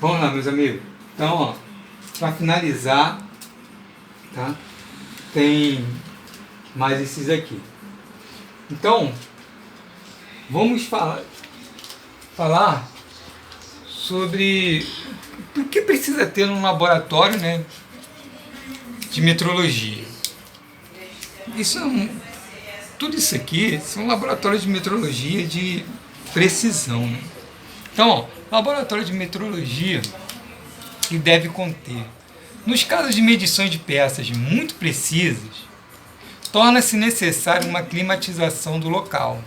Vamos lá, meus amigos. Então, ó, para finalizar, tá? Tem mais esses aqui. Então, vamos falar sobre o que precisa ter num laboratório, né, de metrologia. Tudo isso aqui são laboratórios de metrologia de precisão, né? Então, ó, laboratório de metrologia que deve conter, nos casos de medições de peças muito precisas, torna-se necessário uma climatização do local.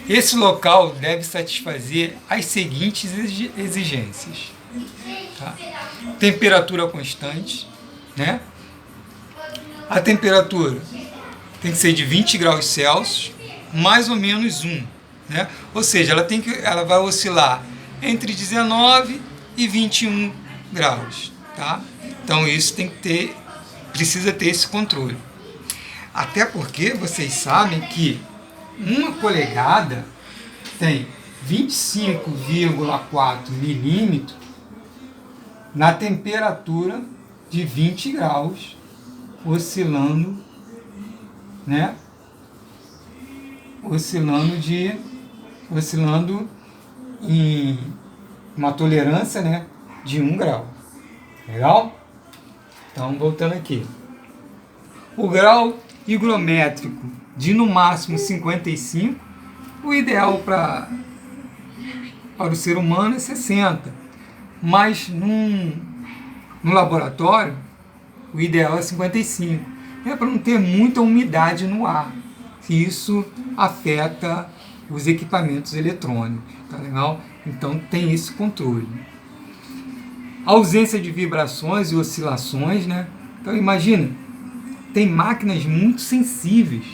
Esse local deve satisfazer as seguintes exigências: tá? Temperatura constante, né? A temperatura tem que ser de 20 graus Celsius, mais ou menos 1. Né? Ou seja, ela vai oscilar entre 19 e 21 graus. Tá? Então isso precisa ter esse controle. Até porque vocês sabem que uma polegada tem 25,4 milímetros na temperatura de 20 graus, oscilando, né? Oscilando em uma tolerância, né, de 1 grau. Legal? Então, voltando aqui. O grau higrométrico de no máximo 55, o ideal para o ser humano é 60. Mas no laboratório, o ideal é 55. É para não ter muita umidade no ar, que isso afeta os equipamentos eletrônicos, tá legal? Então tem esse controle. A ausência de vibrações e oscilações, né? Então imagina, tem máquinas muito sensíveis,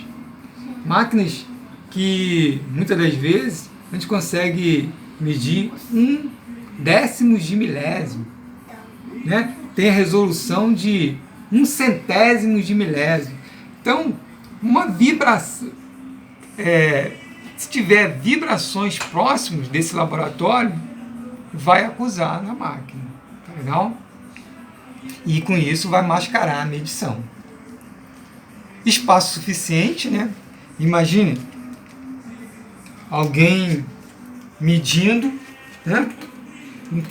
máquinas que muitas das vezes a gente consegue medir 1/10 de milésimo, né? Tem a resolução de 1/100 de milésimo. Então, uma vibração, se tiver vibrações próximas desse laboratório, vai acusar na máquina, tá legal? E com isso vai mascarar a medição. Espaço suficiente, né? Imagine alguém medindo, né? Não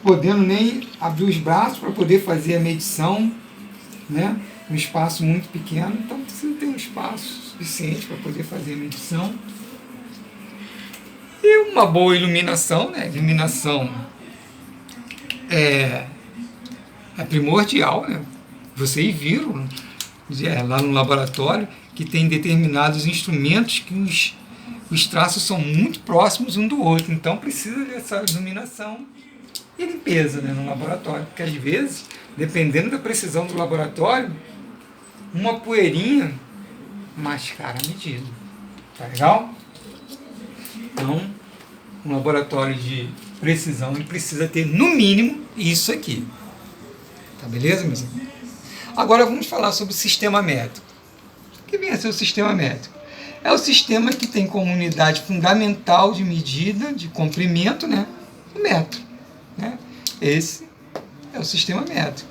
podendo nem abrir os braços para poder fazer a medição, né? Um espaço muito pequeno, então precisa ter um espaço suficiente para poder fazer a medição. E uma boa iluminação, né? Iluminação é primordial, né? Vocês viram lá no laboratório que tem determinados instrumentos que os traços são muito próximos um do outro, então precisa dessa iluminação e limpeza, né, no laboratório, porque às vezes, dependendo da precisão do laboratório, uma poeirinha mascara a medida. Tá legal? Então, um laboratório de precisão ele precisa ter, no mínimo, isso aqui. Tá beleza, meus amigos? Agora vamos falar sobre o sistema métrico. O que vem a ser o sistema métrico? É o sistema que tem como unidade fundamental de medida, de comprimento, né, o metro. Né? Esse é o sistema métrico.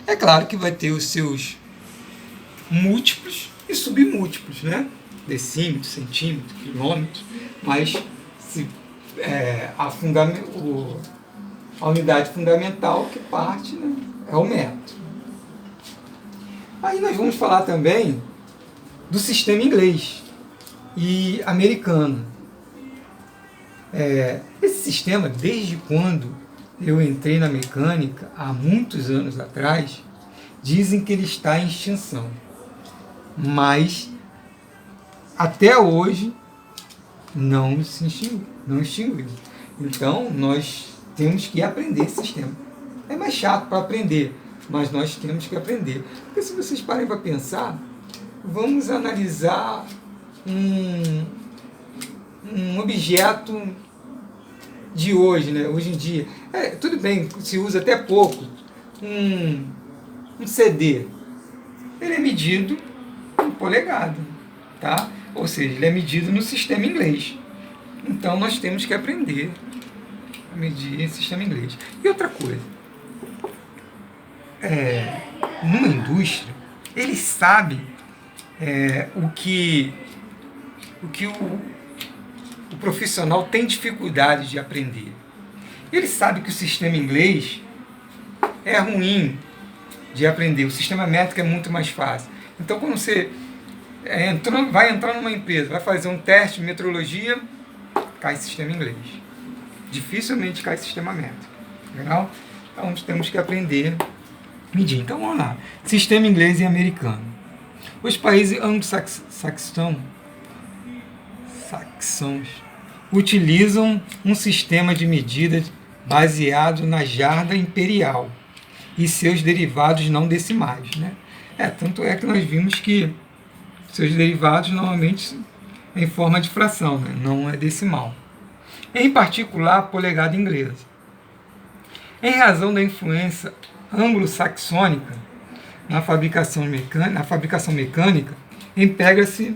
É claro que vai ter os seus múltiplos e submúltiplos, né? Decímetro, centímetro, quilômetro, mas a unidade fundamental que parte, né, é o metro. Aí nós vamos falar também do sistema inglês e americano. Esse sistema, desde quando eu entrei na mecânica, há muitos anos atrás, dizem que ele está em extinção. Mas, até hoje, não se extinguiu. Então, nós temos que aprender esse sistema. É mais chato para aprender, mas nós temos que aprender. Porque se vocês parem para pensar, vamos analisar um objeto de hoje, né? Hoje em dia. Tudo bem, se usa até pouco. Um CD. Ele é medido em polegada, tá? Ou seja, ele é medido no sistema inglês. Então nós temos que aprender medir em sistema inglês. E outra coisa, numa indústria, eles sabem o que o profissional tem dificuldade de aprender. Ele sabe que o sistema inglês é ruim de aprender, o sistema métrico é muito mais fácil. Então, quando você vai entrar numa empresa, vai fazer um teste de metrologia, cai sistema inglês. Dificilmente cai sistema métrico. Legal? Então, temos que aprender a medir. Então, vamos lá. Sistema inglês e americano. Os países anglo-saxões utilizam um sistema de medida baseado na jarda imperial e seus derivados não decimais, né? Tanto é que nós vimos que seus derivados normalmente é em forma de fração, né? Não é decimal. Em particular, a polegada inglesa. Em razão da influência anglo-saxônica na fabricação mecânica, emprega-se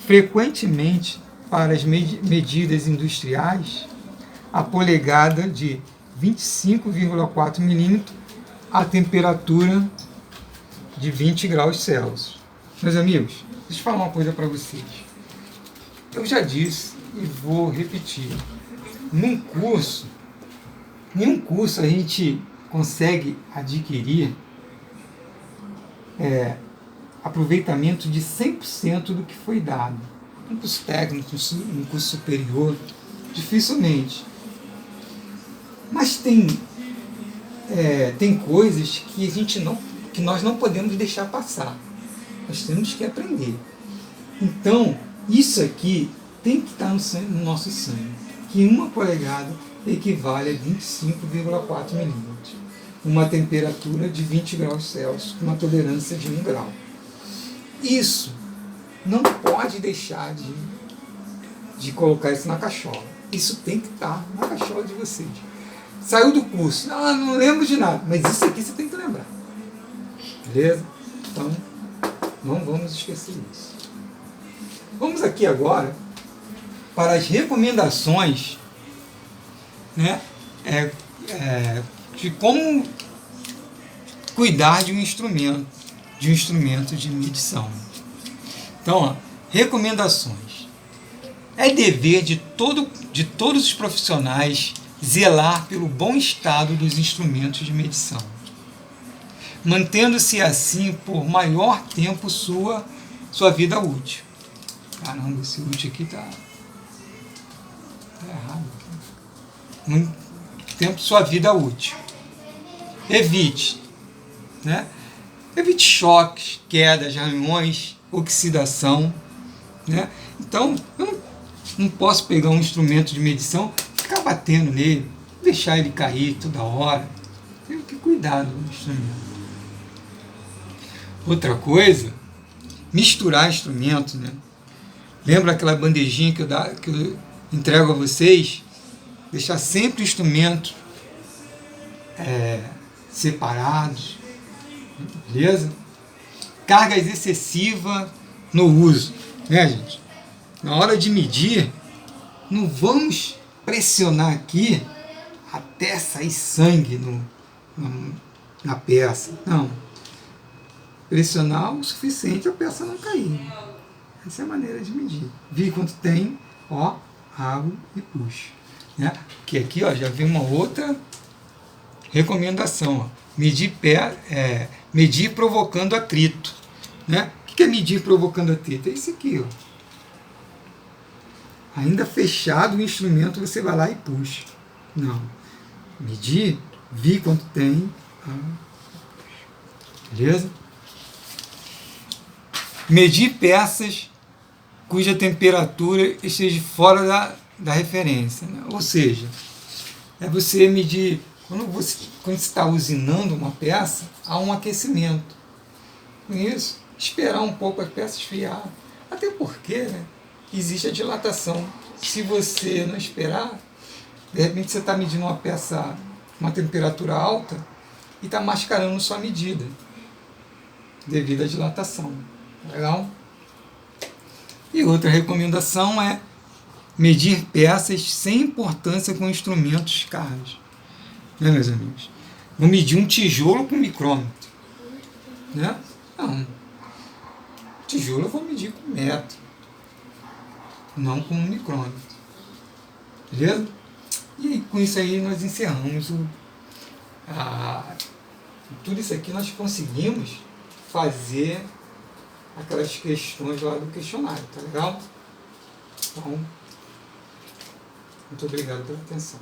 frequentemente para as medidas industriais a polegada de 25,4 milímetros a temperatura de 20 graus Celsius. Meus amigos, deixa eu falar uma coisa para vocês. Eu já disse e vou repetir. Nenhum curso a gente consegue adquirir aproveitamento de 100% do que foi dado. Um curso técnico, um curso superior, dificilmente. Mas tem coisas que nós não podemos deixar passar. Nós temos que aprender. Então, isso aqui tem que estar no nosso sangue. Que uma polegada equivale a 25,4 milímetros. Uma temperatura de 20 graus Celsius, com uma tolerância de 1 grau. Isso não pode deixar de colocar isso na cachola. Isso tem que estar na cachola de vocês. Saiu do curso, não lembro de nada, mas isso aqui você tem que lembrar. Beleza? Então, não vamos esquecer isso. Vamos aqui agora para as recomendações, né, de como cuidar de um instrumento de medição. Então, recomendações. É dever de todos os profissionais zelar pelo bom estado dos instrumentos de medição, mantendo-se assim por maior tempo sua vida útil. Caramba, esse útil aqui tá errado. Muito tempo sua vida útil. Evite choques, quedas, arranhões, oxidação, né? Então, eu não posso pegar um instrumento de medição, ficar batendo nele, deixar ele cair toda hora. Tenho que cuidar do instrumento. Outra coisa, misturar instrumentos, né? Lembra aquela bandejinha que eu entrego a vocês? Deixar sempre instrumentos separados, beleza? Cargas excessivas no uso, né, gente? Na hora de medir, não vamos pressionar aqui até sair sangue na peça. Não. Pressionar o suficiente a peça não cair. Essa é a maneira de medir. Vi quanto tem, água e puxa. Né? Porque aqui já vem uma outra recomendação. Medir provocando atrito. Né? O que é medir provocando atrito? É isso aqui. Ainda fechado o instrumento, você vai lá e puxa. Não. Medir, vi quanto tem. Beleza? Medir peças cuja temperatura esteja fora da referência. Né? Ou seja, é você medir. Quando você está usinando uma peça, há um aquecimento. Com isso, esperar um pouco a peça esfriar. Até porque, né, existe a dilatação. Se você não esperar, de repente você está medindo uma peça uma temperatura alta e está mascarando sua medida devido à dilatação. Legal? E outra recomendação é medir peças sem importância com instrumentos caros. Né, meus amigos? Vou medir um tijolo com micrômetro. Né? Não. Tijolo eu vou medir com metro, não com um micrômetro. Beleza? E aí, com isso aí nós encerramos tudo isso aqui nós conseguimos fazer aquelas questões lá do questionário, tá legal? Então, muito obrigado pela atenção.